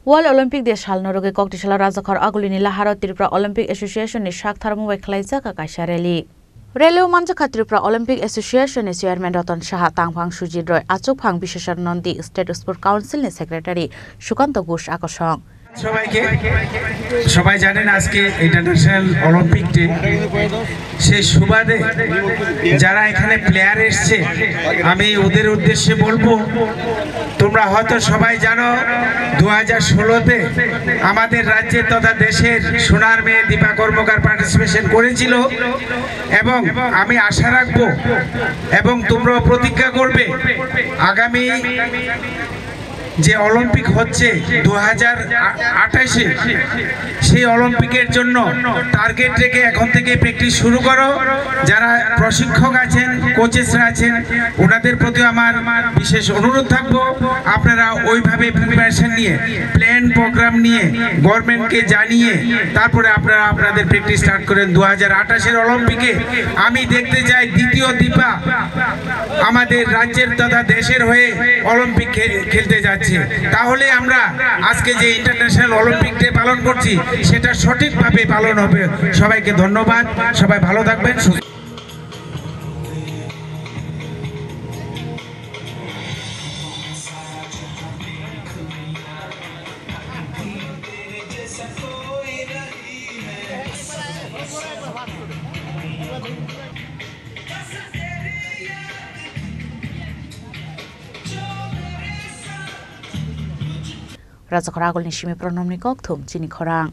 World Olympic Day salnoruge koktishala rajakhar agulini laharo Tripura Olympic Association ni shakthar mubai khlaijaka kaisa rally. Rally manjakha Tripura Olympic Association ni chairman Ratan Saha Tangphang Sujit Roy Achukphang Bisheshar Nandi State Sport Council ni secretary Sukanta Ghosh akosong. সবাই জানেন আজকে international Olympic day সেই সুবাদে যারা এখানে player এসেছে আমি ওদের উদ্দেশ্যে বলবো তোমরা হয়তো সবাই জানো 2016 তে আমাদের রাজ্যের তথা দেশের সোনার মেয়ে দীপা কর্মকার পার্টিসিপেশন করেছিল এবং আমি আশা রাখবো এবং তোমরা প্রতিজ্ঞা করবে আগামী যে অলিম্পিক হচ্ছে 2028 সেই অলিম্পিকের জন্য টার্গেট রেখে এখন থেকে প্র্যাকটিস শুরু করো যারা প্রশিক্ষক আছেন কোচেসরা আছেন ওনাদের প্রতি আমার বিশেষ অনুরোধ থাকবো আপনারা ওইভাবে প্রিপারেশন নিয়ে প্ল্যান প্রোগ্রাম নিয়ে গভর্নমেন্টকে জানিয়ে তারপরে আপনারা আপনাদের প্র্যাকটিস স্টার্ট করেন 2028 এর অলিম্পিকে আমি দেখতে চাই দ্বিতীয় দীপা আমাদের রাজ্যের তথা দেশের হয়ে অলিম্পিক খেলতে যাচ্ছে তাহলে আমরা আজকে যে ইন্টারন্যাশনাল অলিম্পিক ডে পালন করছি সেটা সঠিকভাবে পালন হবে সবাইকে ধন্যবাদ সবাই ভালো থাকবেন Rajakhar agulni shimi pronomni kok thum chini khorang